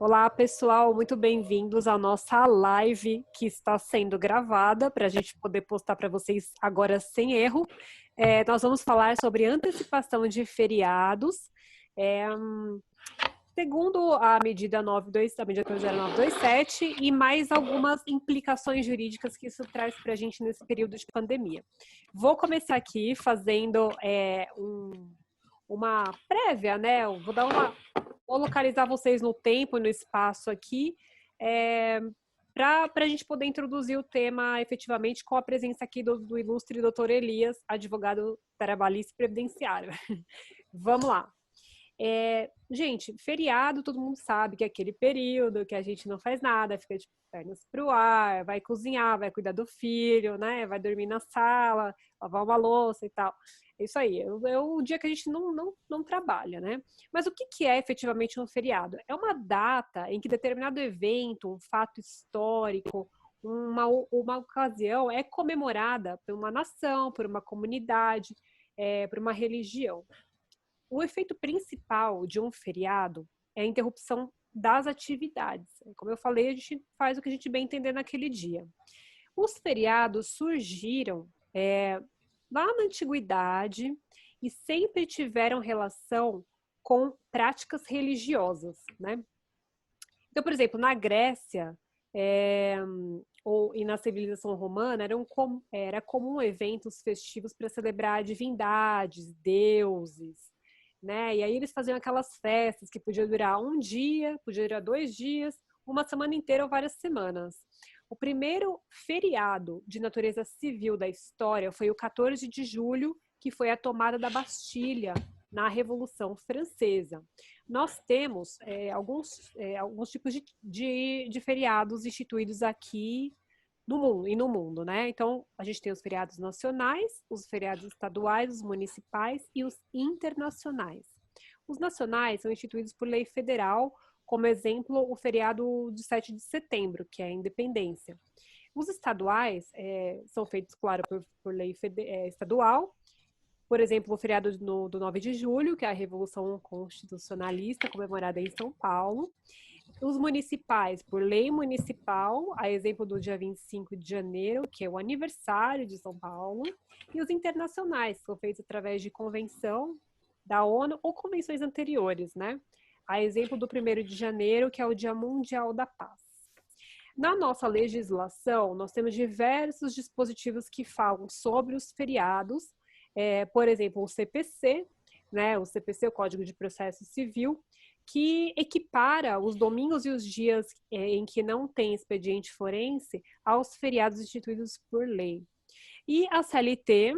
Olá, pessoal, muito bem-vindos à nossa live que está sendo gravada para a gente poder postar para vocês agora sem erro. Nós vamos falar sobre antecipação de feriados. Segundo a medida 92, a medida provisória 927, e mais algumas implicações jurídicas que isso traz para a gente nesse período de pandemia. Vou começar aqui fazendo uma prévia, né? Vou localizar vocês no tempo e no espaço aqui, para a gente poder introduzir o tema efetivamente com a presença aqui do ilustre doutor Elias, advogado trabalhista e previdenciário. Vamos lá. Gente, feriado, todo mundo sabe que é aquele período que a gente não faz nada, fica de pernas pro ar, vai cozinhar, vai cuidar do filho, né? Vai dormir na sala, lavar uma louça e tal. É isso aí, é o dia que a gente não trabalha, né? Mas o que é efetivamente um feriado? É uma data em que determinado evento, um fato histórico, uma ocasião é comemorada por uma nação, por uma comunidade, por uma religião. O efeito principal de um feriado é a interrupção das atividades. Como eu falei, a gente faz o que a gente bem entender naquele dia. Os feriados surgiram lá na antiguidade e sempre tiveram relação com práticas religiosas, né? Então, por exemplo, na Grécia e na civilização romana era comum eventos festivos para celebrar divindades, deuses, né? E aí eles faziam aquelas festas que podiam durar um dia, podia durar 2 dias, uma semana inteira ou várias semanas. O primeiro feriado de natureza civil da história foi o 14 de julho, que foi a tomada da Bastilha na Revolução Francesa. Nós temos alguns tipos de feriados instituídos aqui no mundo, né? Então, a gente tem os feriados nacionais, os feriados estaduais, os municipais e os internacionais. Os nacionais são instituídos por lei federal, como exemplo, o feriado de 7 de setembro, que é a independência. Os estaduais são feitos, claro, por lei estadual. Por exemplo, o feriado do 9 de julho, que é a Revolução Constitucionalista, comemorada em São Paulo. Os municipais, por lei municipal, a exemplo do dia 25 de janeiro, que é o aniversário de São Paulo. E os internacionais, que são feitos através de convenção da ONU ou convenções anteriores, né? A exemplo do 1º de janeiro, que é o Dia Mundial da Paz. Na nossa legislação, nós temos diversos dispositivos que falam sobre os feriados, por exemplo, o CPC, né, o CPC, o Código de Processo Civil, que equipara os domingos e os dias em que não tem expediente forense aos feriados instituídos por lei. E a CLT,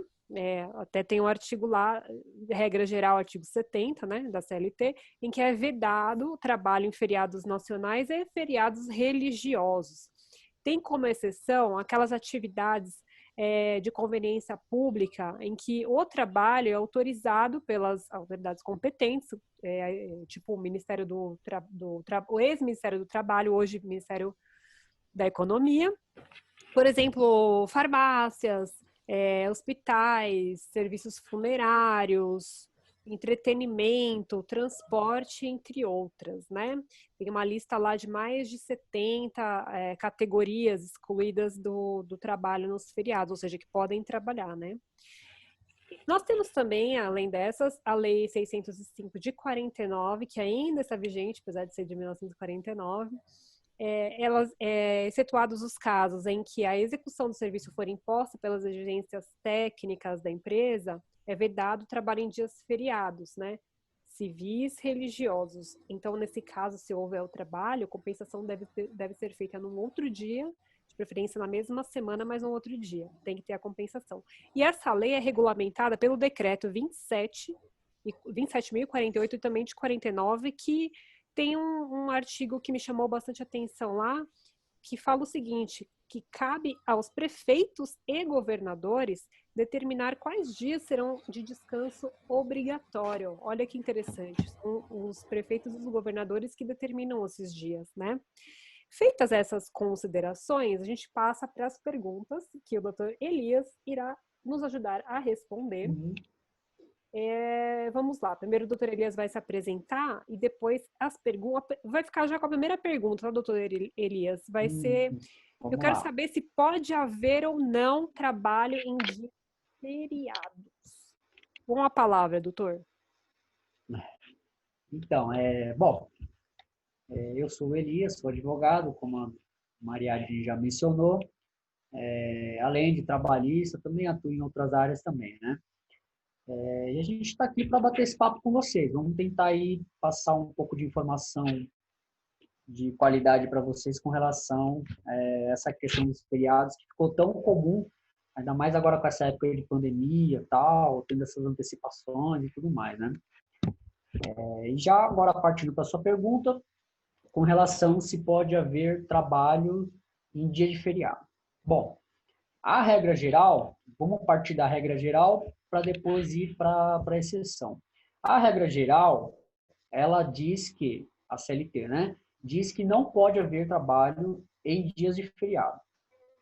até tem um artigo lá, regra geral, artigo 70, né, da CLT, em que é vedado o trabalho em feriados nacionais e feriados religiosos. Tem como exceção aquelas atividades de conveniência pública em que o trabalho é autorizado pelas autoridades competentes, tipo o Ministério o ex-Ministério do Trabalho, hoje Ministério da Economia. Por exemplo, farmácias, hospitais, serviços funerários, entretenimento, transporte, entre outras, né? Tem uma lista lá de mais de 70 categorias excluídas do trabalho nos feriados, ou seja, que podem trabalhar, né? Nós temos também, além dessas, a Lei 605 de 49, que ainda está vigente, apesar de ser de 1949, excetuados os casos em que a execução do serviço for imposta pelas exigências técnicas da empresa, é vedado o trabalho em dias feriados, né? Civis, religiosos. Então, nesse caso, se houver o trabalho, a compensação deve ser feita num outro dia, de preferência na mesma semana, mas num outro dia. Tem que ter a compensação. E essa lei é regulamentada pelo decreto 27.048 e também de 49, que tem um artigo que me chamou bastante atenção lá, que fala o seguinte, que cabe aos prefeitos e governadores determinar quais dias serão de descanso obrigatório. Olha que interessante, são os prefeitos e os governadores que determinam esses dias, né? Feitas essas considerações, a gente passa para as perguntas que o doutor Elias irá nos ajudar a responder. Vamos lá, primeiro o doutor Elias vai se apresentar e depois as perguntas. Vai ficar já com a primeira pergunta, tá, doutor Elias? Vai ser: eu Vamos quero lá. saber se pode haver ou não trabalho em dias feriados. Com a palavra, doutor. Então, bom, eu sou o Elias, sou advogado, como a Mariadne já mencionou. Além de trabalhista, também atuo em outras áreas também, né? E a gente está aqui para bater esse papo com vocês. Vamos tentar aí passar um pouco de informação de qualidade para vocês com relação a essa questão dos feriados, que ficou tão comum, ainda mais agora com essa época de pandemia, tal, tendo essas antecipações e tudo mais, né? E já agora partindo para a sua pergunta, com relação se pode haver trabalho em dia de feriado. Bom, a regra geral, vamos partir da regra geral para depois ir para a exceção. A regra geral, ela diz que, a CLT, né, diz que não pode haver trabalho em dias de feriado.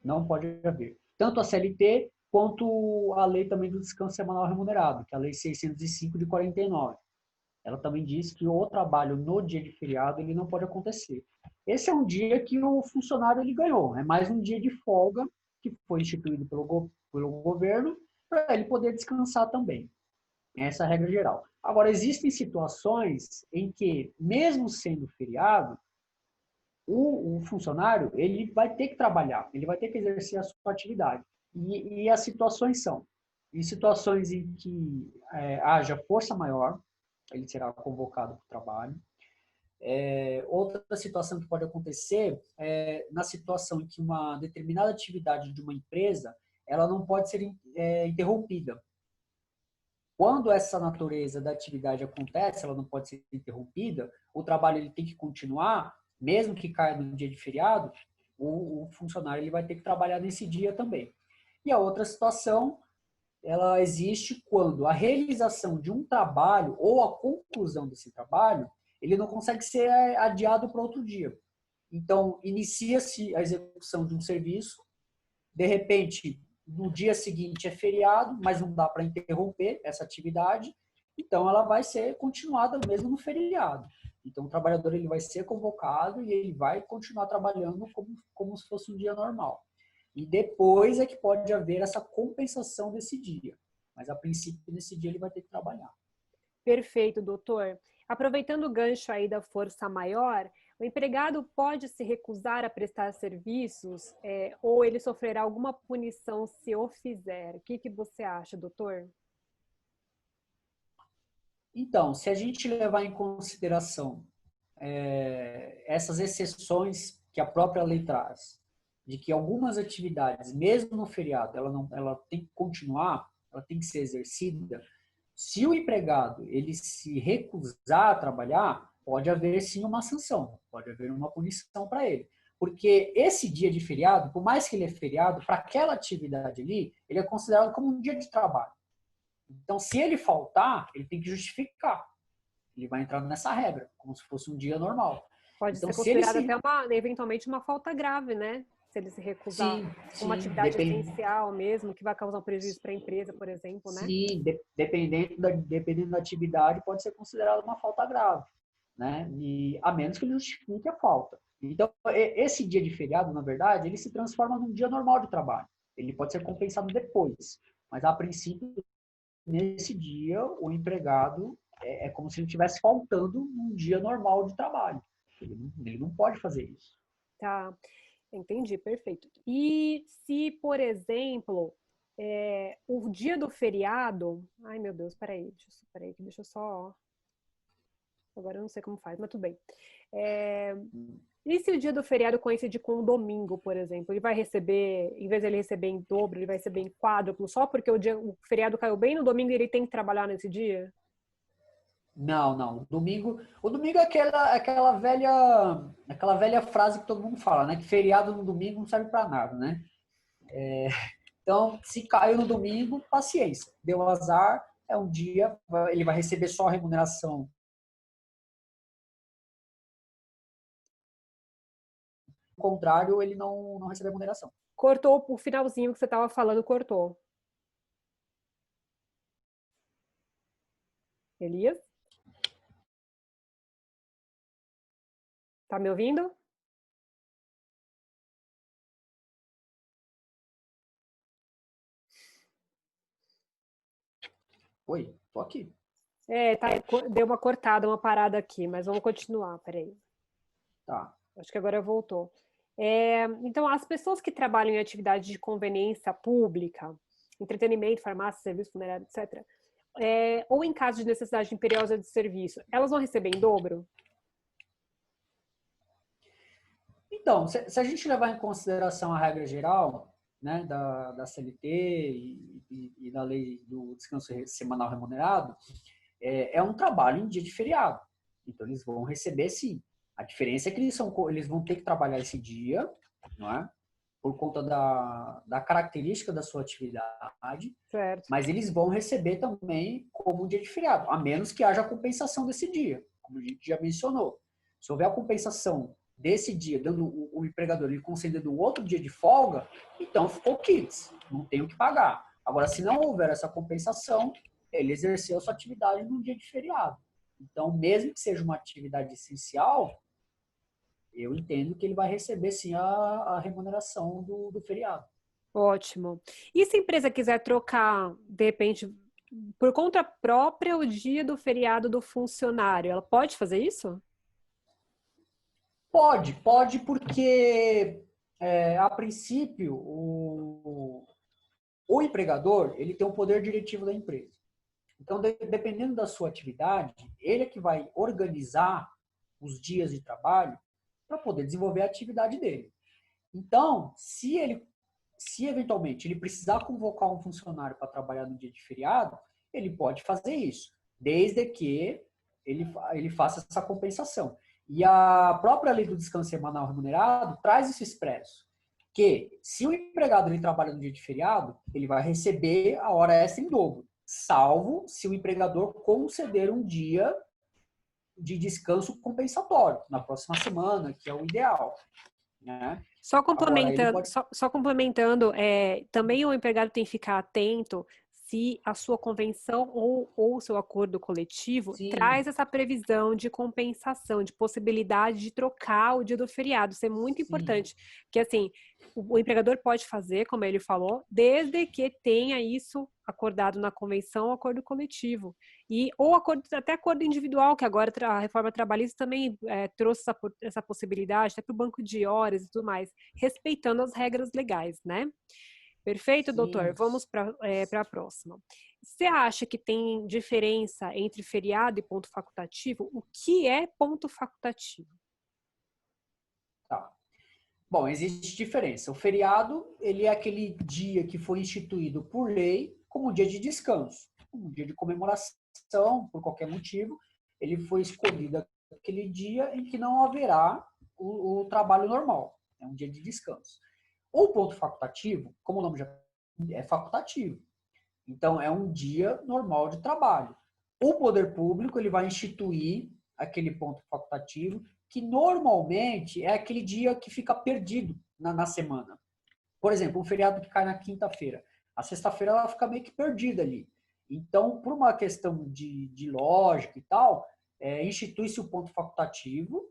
Não pode haver. Tanto a CLT quanto a lei também do descanso semanal remunerado, que é a lei 605 de 49. Ela também diz que o trabalho no dia de feriado ele não pode acontecer. Esse é um dia que o funcionário ele ganhou, é mais um dia de folga que foi instituído pelo governo para ele poder descansar também. Essa é a regra geral. Agora, existem situações em que, mesmo sendo feriado, o funcionário ele vai ter que trabalhar, ele vai ter que exercer a sua atividade. E as situações são, em situações em que haja força maior, ele será convocado para o trabalho. Outra situação que pode acontecer é na situação em que uma determinada atividade de uma empresa ela não pode ser interrompida. Quando essa natureza da atividade acontece, ela não pode ser interrompida, o trabalho ele tem que continuar, mesmo que caia no dia de feriado, o funcionário ele vai ter que trabalhar nesse dia também. E a outra situação, ela existe quando a realização de um trabalho ou a conclusão desse trabalho, ele não consegue ser adiado para outro dia. Então, inicia-se a execução de um serviço, de repente, no dia seguinte é feriado, mas não dá para interromper essa atividade, então ela vai ser continuada mesmo no feriado. Então, o trabalhador ele vai ser convocado e ele vai continuar trabalhando como se fosse um dia normal. E depois é que pode haver essa compensação desse dia. Mas, a princípio, nesse dia ele vai ter que trabalhar. Perfeito, doutor. Aproveitando o gancho aí da força maior, o empregado pode se recusar a prestar serviços, ou ele sofrerá alguma punição se o fizer. O que você acha, doutor? Então, se a gente levar em consideração essas exceções que a própria lei traz, de que algumas atividades, mesmo no feriado, ela tem que continuar, ela tem que ser exercida. Se o empregado ele se recusar a trabalhar, pode haver sim uma sanção, pode haver uma punição para ele. Porque esse dia de feriado, por mais que ele é feriado, para aquela atividade ali, ele é considerado como um dia de trabalho. Então, se ele faltar, ele tem que justificar. Ele vai entrar nessa regra, como se fosse um dia normal. Pode Então, ser se ele considerado se. até eventualmente uma falta grave, né? Se ele se recusar Sim, uma sim, atividade essencial mesmo, que vai causar um prejuízo para a empresa, por exemplo, né? sim, dependendo da atividade, pode ser considerado uma falta grave, né? E, a menos que ele justifique a falta. Então, esse dia de feriado, na verdade, ele se transforma num dia normal de trabalho. Ele pode ser compensado depois, mas a princípio, nesse dia, o empregado é como se ele estivesse faltando um dia normal de trabalho. Ele não pode fazer isso. Tá, entendi, perfeito. E se, por exemplo, o dia do feriado. Ai, meu Deus, peraí, deixa eu só. Agora eu não sei como faz, mas tudo bem. É, e se o dia do feriado coincide com um domingo, por exemplo? Ele vai receber, em vez de ele receber em dobro, ele vai receber em quádruplo, só porque o feriado caiu bem no domingo e ele tem que trabalhar nesse dia? Não, não. O domingo é aquela velha frase que todo mundo fala, né? Que feriado no domingo não serve para nada, né? Então, se caiu no domingo, paciência. Deu azar, é um dia, ele vai receber só a remuneração. O contrário, ele não recebe remuneração. Cortou o finalzinho que você estava falando, cortou. Elias? Tá me ouvindo? Oi, tô aqui. Deu uma cortada, uma parada aqui, mas vamos continuar, peraí. Tá. Acho que agora voltou. Então, as pessoas que trabalham em atividade de conveniência pública, entretenimento, farmácia, serviço funerário, etc., ou em caso de necessidade imperiosa de serviço, elas vão receber em dobro? Então, se a gente levar em consideração a regra geral, né, da CLT e da lei do descanso semanal remunerado, é um trabalho em dia de feriado. Então, eles vão receber sim. A diferença é que eles vão ter que trabalhar esse dia, não é? Por conta da característica da sua atividade, Certo. mas eles vão receber também como um dia de feriado, a menos que haja compensação desse dia, como a gente já mencionou. Se houver a compensação desse dia, dando o empregador lhe concedendo outro dia de folga, então ficou quites, não tem o que pagar. Agora, se não houver essa compensação, ele exerceu a sua atividade num dia de feriado. Então, mesmo que seja uma atividade essencial, eu entendo que ele vai receber sim a remuneração do feriado. Ótimo. E se a empresa quiser trocar, de repente, por conta própria, o dia do feriado do funcionário, ela pode fazer isso? Pode porque, a princípio, o empregador ele tem um poder diretivo da empresa. Então, dependendo da sua atividade, ele é que vai organizar os dias de trabalho para poder desenvolver a atividade dele. Então, se eventualmente ele precisar convocar um funcionário para trabalhar no dia de feriado, ele pode fazer isso, desde que ele faça essa compensação. E a própria lei do descanso semanal remunerado traz isso expresso, que se o empregado ele trabalha no dia de feriado, ele vai receber a hora extra em dobro, salvo se o empregador conceder um dia de descanso compensatório na próxima semana, que é o ideal, né? Só Agora, ele complementando, pode. só complementando, também o empregado tem que ficar atento se a sua convenção ou o seu acordo coletivo Sim, traz essa previsão de compensação, de possibilidade de trocar o dia do feriado. Isso é muito sim, importante, porque assim, o empregador pode fazer, como ele falou, desde que tenha isso acordado na convenção ou acordo coletivo. Ou até acordo individual, que agora a reforma trabalhista também trouxe essa possibilidade, até para o banco de horas e tudo mais, respeitando as regras legais, né? Perfeito, doutor. sim. Vamos para a próxima. Você acha que tem diferença entre feriado e ponto facultativo? O que é ponto facultativo? Tá. Bom, existe diferença. O feriado, ele é aquele dia que foi instituído por lei como dia de descanso, como dia de comemoração, por qualquer motivo. Ele foi escolhido aquele dia em que não haverá o trabalho normal. É um dia de descanso. O ponto facultativo, como o nome já é facultativo. Então, é um dia normal de trabalho. O poder público ele vai instituir aquele ponto facultativo, que normalmente é aquele dia que fica perdido na semana. Por exemplo, um feriado que cai na quinta-feira. A sexta-feira ela fica meio que perdida ali. Então, por uma questão de lógica e tal, institui-se o ponto facultativo.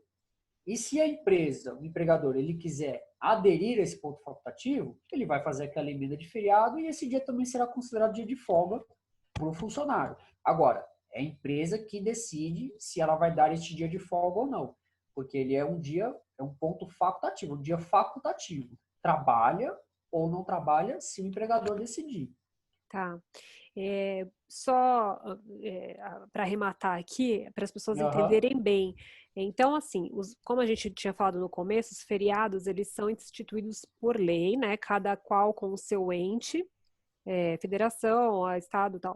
E se a empresa, o empregador, ele quiser aderir a esse ponto facultativo, ele vai fazer aquela emenda de feriado e esse dia também será considerado dia de folga para o funcionário. Agora, é a empresa que decide se ela vai dar este dia de folga ou não, porque ele é um ponto facultativo, um dia facultativo. Trabalha ou não trabalha se o empregador decidir. Tá. Só para arrematar aqui, para as pessoas Uhum. entenderem bem. Então, assim, como a gente tinha falado no começo, os feriados, eles são instituídos por lei, né? Cada qual com o seu ente, federação, estado e tal.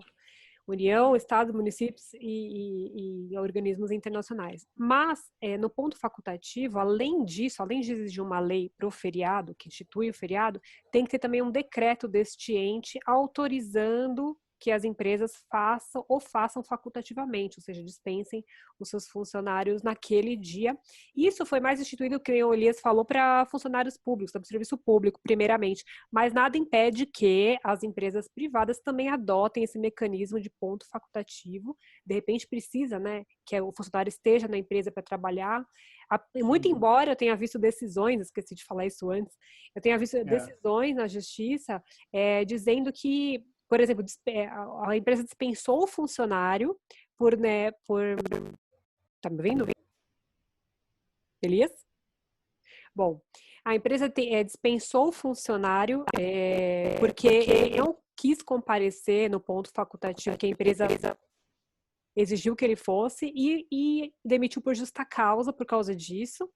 União, Estado, municípios e organismos internacionais. Mas, no ponto facultativo, além disso, além de exigir uma lei para o feriado, que institui o feriado, tem que ter também um decreto deste ente autorizando que as empresas façam facultativamente, ou seja, dispensem os seus funcionários naquele dia. Isso foi mais instituído, que o Elias falou, para funcionários públicos, do serviço público, primeiramente, mas nada impede que as empresas privadas também adotem esse mecanismo de ponto facultativo. De repente precisa, né, que o funcionário esteja na empresa para trabalhar. Muito embora eu tenha visto decisões, esqueci de falar isso antes, eu tenha visto decisões na justiça dizendo que, por exemplo, a empresa dispensou o funcionário tá me vendo, Elias? Bom, a empresa dispensou o funcionário porque ele não quis comparecer no ponto facultativo que a empresa exigiu que ele fosse e demitiu por justa causa por causa disso.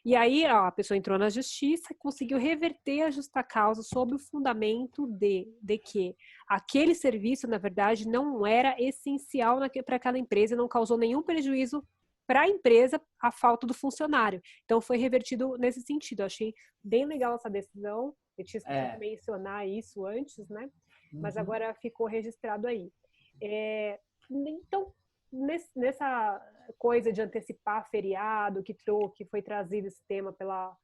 E aí a pessoa entrou na justiça e conseguiu reverter a justa causa sob o fundamento de que aquele serviço, na verdade, não era essencial para aquela empresa e não causou nenhum prejuízo para a empresa a falta do funcionário. Então foi revertido nesse sentido. Eu achei bem legal essa decisão. Eu tinha esquecido de mencionar isso antes, né? Mas agora ficou registrado aí. Então, nessa coisa de antecipar feriado, que foi trazido esse tema por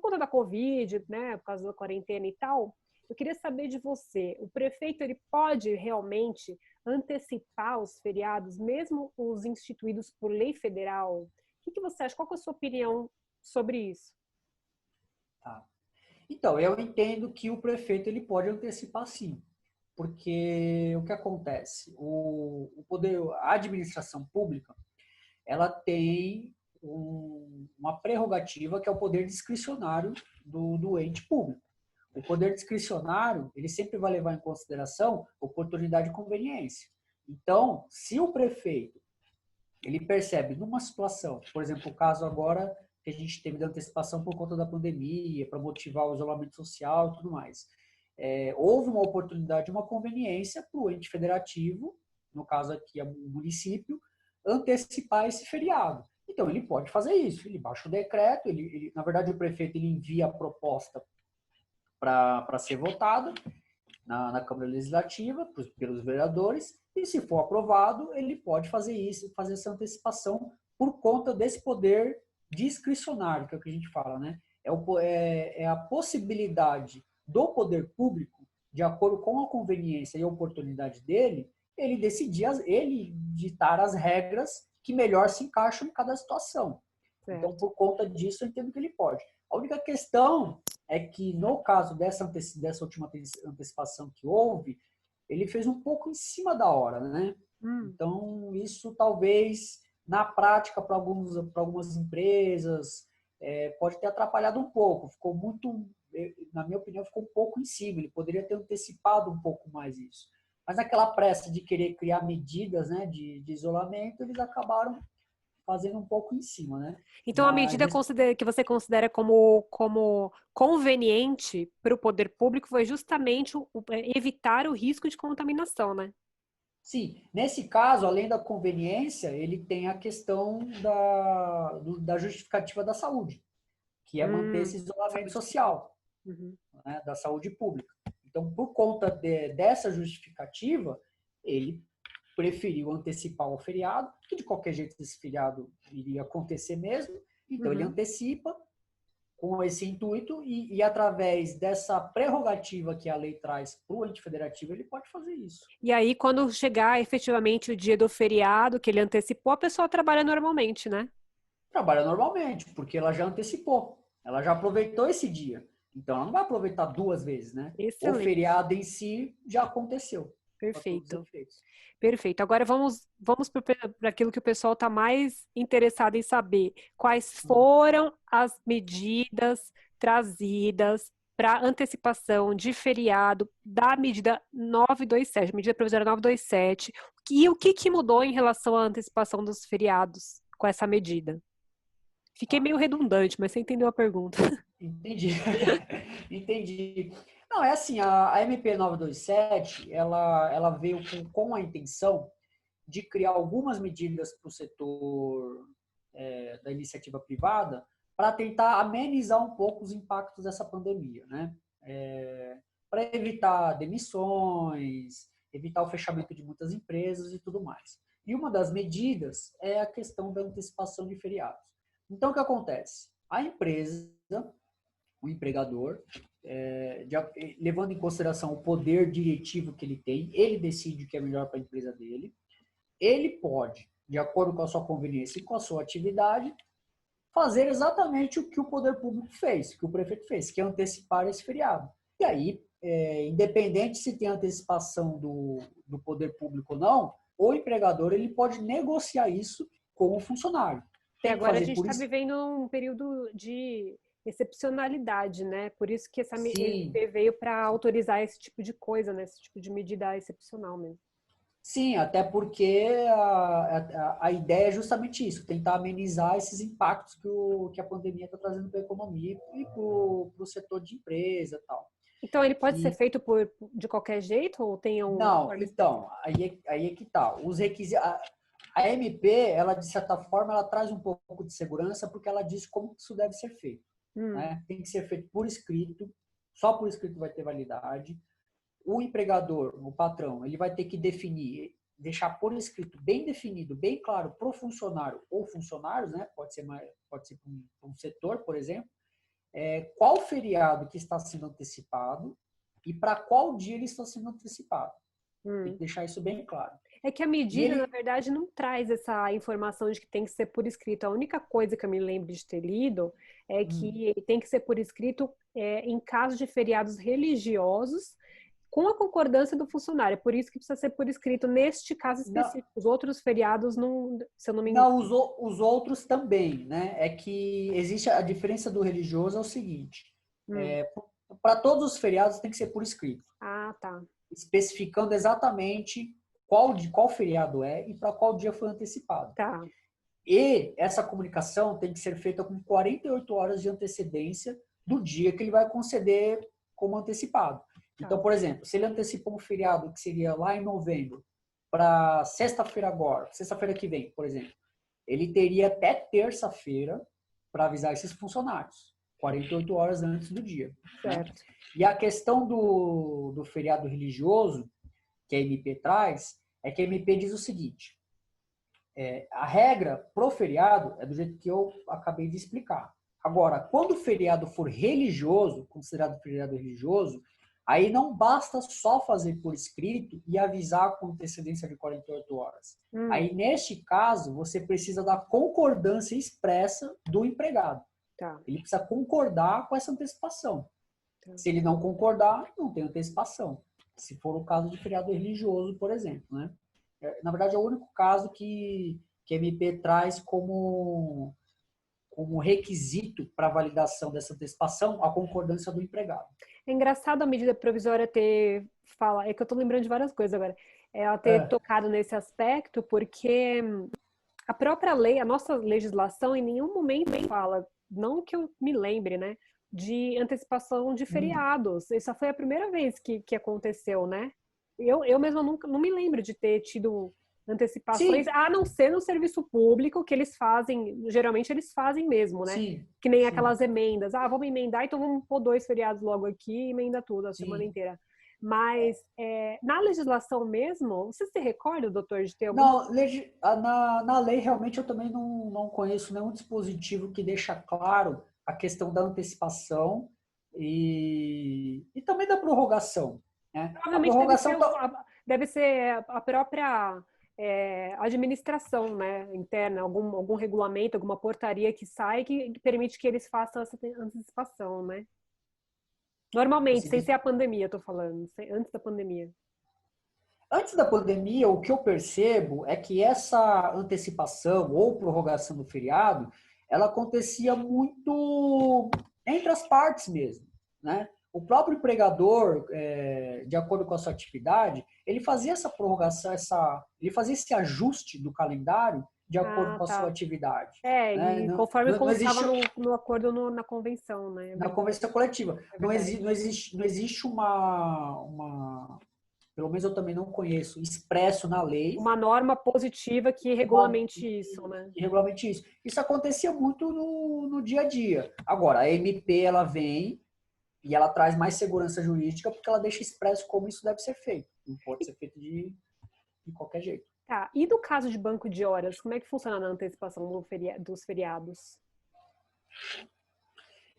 conta da Covid, né, por causa da quarentena e tal, eu queria saber de você, o prefeito ele pode realmente antecipar os feriados, mesmo os instituídos por lei federal? O que você acha? Qual é a sua opinião sobre isso? Tá. Então, eu entendo que o prefeito ele pode antecipar sim, porque o que acontece? O poder, a administração pública, ela tem uma prerrogativa que é o poder discricionário do ente público. O poder discricionário, ele sempre vai levar em consideração oportunidade e conveniência. Então, se o prefeito, ele percebe numa situação, por exemplo, o caso agora que a gente teve de antecipação por conta da pandemia, para motivar o isolamento social e tudo mais, houve uma oportunidade, uma conveniência para o ente federativo, no caso aqui é o município, antecipar esse feriado. Então, ele pode fazer isso, ele baixa o decreto, na verdade, o prefeito ele envia a proposta para ser votada na Câmara Legislativa, pelos vereadores, e se for aprovado, ele pode fazer isso, fazer essa antecipação por conta desse poder discricionário, que é o que a gente fala, né? É a possibilidade do poder público, de acordo com a conveniência e a oportunidade dele, ele decidir, ele ditar as regras que melhor se encaixam em cada situação. Certo. Então, por conta disso, eu entendo que ele pode. A única questão é que, no caso dessa última antecipação que houve, ele fez um pouco em cima da hora, né? Então, isso talvez, na prática, para algumas empresas, pode ter atrapalhado um pouco. Ficou muito, na minha opinião, ficou um pouco em cima. Ele poderia ter antecipado um pouco mais isso. Mas naquela pressa de querer criar medidas, né, de isolamento, eles acabaram fazendo um pouco em cima, né? Então, a medida que você considera como conveniente para o poder público foi justamente evitar o risco de contaminação, né? Sim. Nesse caso, além da conveniência, ele tem a questão da justificativa da saúde, que é manter esse isolamento social, né, da saúde pública. Então, por conta dessa justificativa, ele preferiu antecipar o feriado, que de qualquer jeito esse feriado iria acontecer mesmo, então ele antecipa com esse intuito e através dessa prerrogativa que a lei traz para o ente federativo, ele pode fazer isso. E aí, quando chegar efetivamente o dia do feriado, que ele antecipou, a pessoa trabalha normalmente, né? Trabalha normalmente, porque ela já antecipou, ela já aproveitou esse dia. Então, ela não vai aproveitar duas vezes, né? Excelente. O feriado em si já aconteceu. Perfeito. Perfeito. Agora vamos para aquilo que o pessoal está mais interessado em saber. Quais foram as medidas trazidas para antecipação de feriado da medida 927, medida provisória 927, e o que mudou em relação à antecipação dos feriados com essa medida? Fiquei meio redundante, mas você entendeu a pergunta. Entendi. Entendi. Não, é assim, a MP 927, ela veio com a intenção de criar algumas medidas para o setor da iniciativa privada para tentar amenizar um pouco os impactos dessa pandemia, né? para evitar demissões, evitar o fechamento de muitas empresas e tudo mais. E uma das medidas é a questão da antecipação de feriados. Então, o que acontece? A empresa, o empregador, levando em consideração o poder diretivo que ele tem, ele decide o que é melhor para a empresa dele. Ele pode, de acordo com a sua conveniência e com a sua atividade, fazer exatamente o que o poder público fez, que o prefeito fez, que é antecipar esse feriado. E aí, independente se tem antecipação do poder público ou não, o empregador ele pode negociar isso com o funcionário. E agora a gente está vivendo um período de excepcionalidade, né? Por isso que essa MP veio para autorizar esse tipo de coisa, né? Esse tipo de medida excepcional mesmo. Sim, até porque a ideia é justamente isso, tentar amenizar esses impactos que a pandemia está trazendo para a economia e para o setor de empresa e tal. Então, ele pode ser feito de qualquer jeito ou tem um... Não, então, aí é que tá. Os requisitos... A MP, ela, de certa forma, ela traz um pouco de segurança porque ela diz como isso deve ser feito. Né? Tem que ser feito por escrito, só por escrito vai ter validade. O empregador, o patrão, ele vai ter que definir, deixar por escrito bem definido, bem claro para o funcionário ou funcionários, né? Pode ser para um setor, por exemplo, qual feriado que está sendo antecipado e para qual dia ele está sendo antecipado. Tem que deixar isso bem claro. É que a medida, na verdade, não traz essa informação de que tem que ser por escrito. A única coisa que eu me lembro de ter lido é que tem que ser por escrito em caso de feriados religiosos com a concordância do funcionário. É por isso que precisa ser por escrito neste caso específico. Os outros feriados, não, se eu não me engano... Não, os outros também, né? É que existe a diferença do religioso é o seguinte. Para todos os feriados tem que ser por escrito. Ah, tá. Especificando exatamente qual feriado é e para qual dia foi antecipado. Tá. E essa comunicação tem que ser feita com 48 horas de antecedência do dia que ele vai conceder como antecipado. Então, por exemplo, se ele antecipou um feriado que seria lá em novembro para sexta-feira agora, sexta-feira que vem, por exemplo, ele teria até terça-feira para avisar esses funcionários, 48 horas antes do dia. Certo. Né? E a questão do feriado religioso, que a MP traz, é que a MP diz o seguinte, a regra pro feriado é do jeito que eu acabei de explicar. Agora, quando o feriado for religioso, considerado feriado religioso, aí não basta só fazer por escrito e avisar com antecedência de 48 horas. Aí, neste caso, você precisa da concordância expressa do empregado. Tá. Ele precisa concordar com essa antecipação. Tá. Se ele não concordar, não tem antecipação. Se for o caso de feriado religioso, por exemplo. Né? Na verdade, é o único caso que a MP traz como requisito para validação dessa antecipação a concordância do empregado. É engraçado a medida provisória ter é que eu estou lembrando de várias coisas agora, ela ter tocado nesse aspecto, porque a própria lei, a nossa legislação em nenhum momento fala, não que eu me lembre, né, de antecipação de feriados. Essa foi a primeira vez que aconteceu, né? Eu mesma não me lembro de ter tido antecipações, sim, a não ser no serviço público, que eles fazem, geralmente eles fazem mesmo, né? Sim, que nem aquelas emendas. Vamos emendar, então vamos pôr 2 feriados logo aqui e emenda tudo a semana inteira. Mas na legislação mesmo, você se recorda, doutor, de ter alguma... Não, na lei realmente eu também não conheço nenhum dispositivo que deixa claro a questão da antecipação e também da prorrogação. Né? Provavelmente deve ser a própria... administração, né, interna, algum regulamento, alguma portaria que sai que permite que eles façam essa antecipação, né? Normalmente, sem ser a pandemia, tô falando, antes da pandemia. Antes da pandemia, o que eu percebo é que essa antecipação ou prorrogação do feriado, ela acontecia muito entre as partes mesmo, né? O próprio empregador, de acordo com a sua atividade, ele fazia essa prorrogação, ele fazia esse ajuste do calendário de acordo com a sua atividade. Né? E conforme colocava no acordo, na convenção, né? Na convenção coletiva. Não existe uma, pelo menos eu também não conheço, expresso na lei. Uma norma positiva que regulamente isso, né? Que regulamente isso. Isso acontecia muito no dia a dia. Agora, a MP, ela vem E ela traz mais segurança jurídica porque ela deixa expresso como isso deve ser feito. Não pode ser feito de qualquer jeito. Tá. E do caso de banco de horas, como é que funciona a antecipação dos feriados?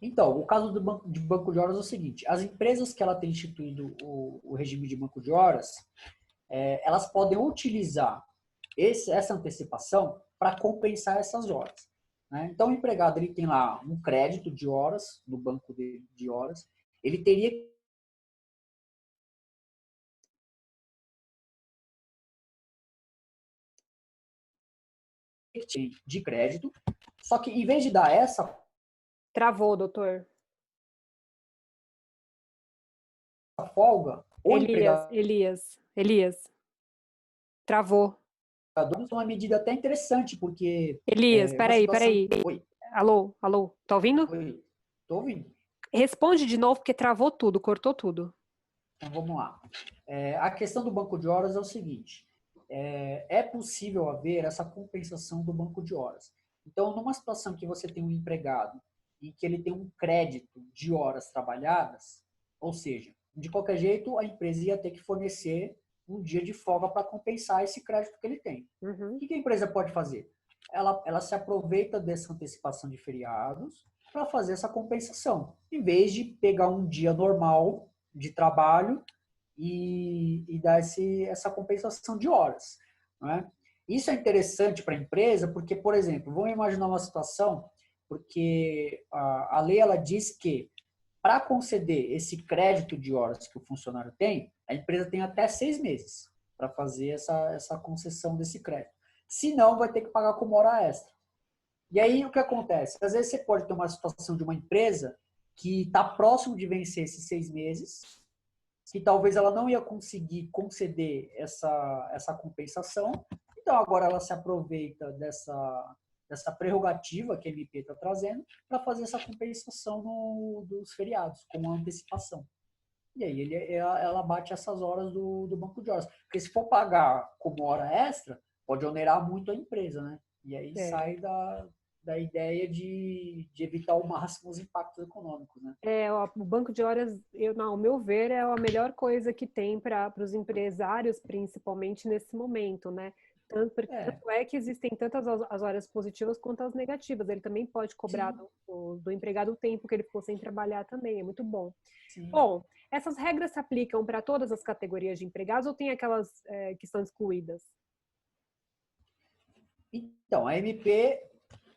Então, o caso de banco de horas é o seguinte: as empresas que ela tem instituído o regime de banco de horas, elas podem utilizar essa antecipação para compensar essas horas. Né? Então, o empregado ele tem lá um crédito de horas no banco de horas, ele teria de crédito, só que em vez de dar essa Travou, doutor. folga, o empregador Elias. Travou. é uma medida até interessante, porque Elias, uma situação. peraí. Oi, Alô, tá ouvindo? oi, tô ouvindo. Responde de novo, porque travou tudo, cortou tudo. Então vamos lá. A questão do banco de horas é o seguinte: é possível haver essa compensação do banco de horas. Então, numa situação que você tem um empregado e que ele tem um crédito de horas trabalhadas, ou seja, de qualquer jeito a empresa ia ter que fornecer um dia de folga para compensar esse crédito que ele tem. Uhum. O que a empresa pode fazer? Ela se aproveita dessa antecipação de feriados para fazer essa compensação, em vez de pegar um dia normal de trabalho e dar essa compensação de horas. Não é? Isso é interessante para a empresa porque, por exemplo, vamos imaginar uma situação, porque a lei ela diz que para conceder esse crédito de horas que o funcionário tem, a empresa tem até 6 meses para fazer essa concessão desse crédito. Se não, vai ter que pagar como hora extra. E aí o que acontece? Às vezes você pode ter uma situação de uma empresa que está próximo de vencer esses 6 meses, que talvez ela não ia conseguir conceder essa compensação. Então agora ela se aproveita dessa prerrogativa que a MP está trazendo para fazer essa compensação dos feriados, com uma antecipação. E aí ela bate essas horas do banco de horas. Porque se for pagar como hora extra, pode onerar muito a empresa, né? E aí sai da ideia de evitar ao máximo os impactos econômicos, né? O banco de horas, ao meu ver, é a melhor coisa que tem para os empresários, principalmente nesse momento, né? Tanto é que existem tantas as horas positivas quanto as negativas. Ele também pode cobrar do empregado o tempo que ele ficou sem trabalhar também, é muito bom. Sim. Bom, essas regras se aplicam para todas as categorias de empregados ou tem aquelas que são excluídas? Então, a MP,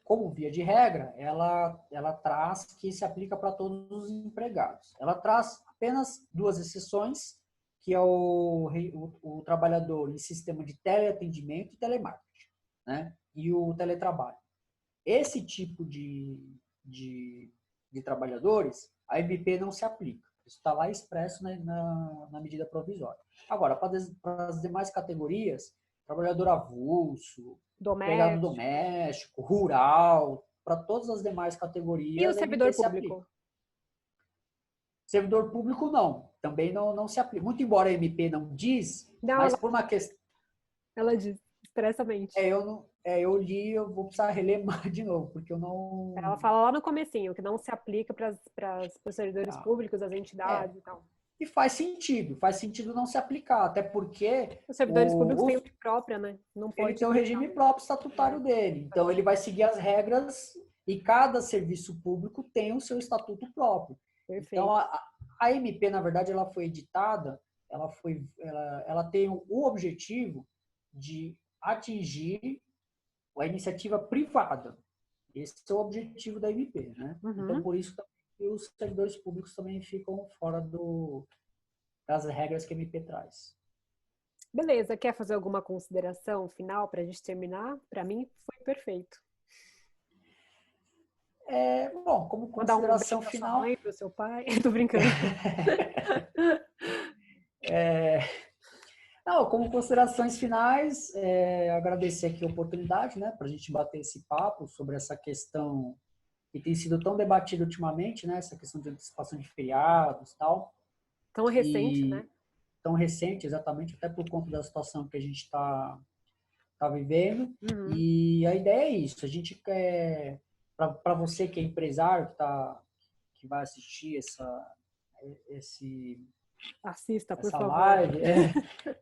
como via de regra, ela traz que se aplica para todos os empregados. Ela traz apenas duas exceções, que é o trabalhador em sistema de teleatendimento e telemarketing, né? E o teletrabalho. Esse tipo de trabalhadores, a MP não se aplica. Isso está lá expresso na medida provisória. Agora, para as demais categorias, trabalhador avulso, empregado Doméstico. doméstico, rural, para todas as demais E o categorias, a servidor MP se público? aplica. Servidor público, não. Também não se aplica. Muito embora a MP não diz, Não, mas por uma questão. ela diz expressamente. Eu li, eu vou precisar reler de novo, porque eu Ela não. fala lá no comecinho que não se aplica para os servidores Ah, públicos, as é, entidades e tal. E faz sentido não se aplicar, até porque Os servidores públicos têm lei própria, né? Não ele pode tem o inventar. regime próprio estatutário dele. Então, ele vai seguir as regras e cada serviço público tem o seu estatuto próprio. Então, Perfeito. a MP, na verdade, ela foi editada, ela tem o objetivo de atingir a iniciativa privada. Esse é o objetivo da MP, né? Então, Uhum. por isso que os servidores públicos também ficam fora das regras que a MP traz. Beleza, quer fazer alguma consideração final para a gente terminar? Para mim, foi perfeito. Bom, como Mandar um beijo consideração para sua final, mãe, para o seu pai. Tô brincando. não, como considerações finais, agradecer aqui a oportunidade, né, para a gente bater esse papo sobre essa questão que tem sido tão debatida ultimamente, né, essa questão de antecipação de feriados e tal, Tão recente, e né? tão recente, exatamente, até por conta da situação que a gente está vivendo. Uhum. E a ideia é isso, a gente quer, para você que é empresário, que vai assistir Assista, por essa favor. live.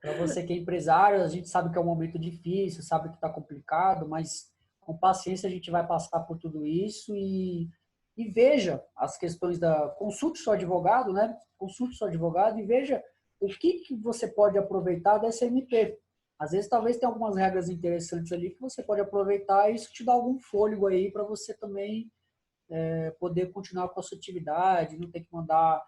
Para você que é empresário, a gente sabe que é um momento difícil, sabe que está complicado, mas com paciência a gente vai passar por tudo isso e veja as questões consulte seu advogado, né? Consulte seu advogado e veja o que você pode aproveitar dessa MP. Às vezes, talvez tenha algumas regras interessantes ali que você pode aproveitar e isso te dá algum fôlego aí para você também poder continuar com a sua atividade, não ter que mandar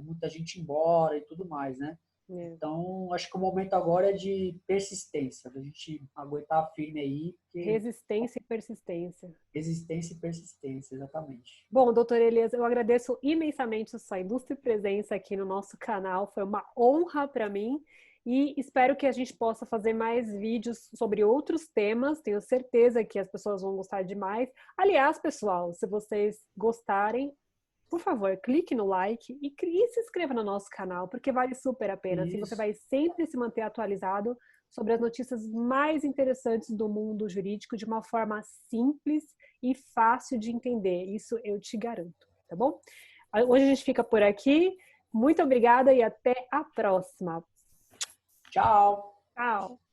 muita gente embora e tudo mais, né? Então, acho que o momento agora é de persistência, da gente aguentar firme aí. Resistência e persistência. Resistência e persistência, exatamente. Bom, doutor Elias, eu agradeço imensamente a sua ilustre presença aqui no nosso canal. Foi uma honra para mim e espero que a gente possa fazer mais vídeos sobre outros temas. Tenho certeza que as pessoas vão gostar demais. Aliás, pessoal, se vocês gostarem, por favor, clique no like e se inscreva no nosso canal, porque vale super a pena. Assim você vai sempre se manter atualizado sobre as notícias mais interessantes do mundo jurídico de uma forma simples e fácil de entender. Isso eu te garanto, tá bom? Hoje a gente fica por aqui. Muito obrigada e até a próxima. Tchau! Tchau!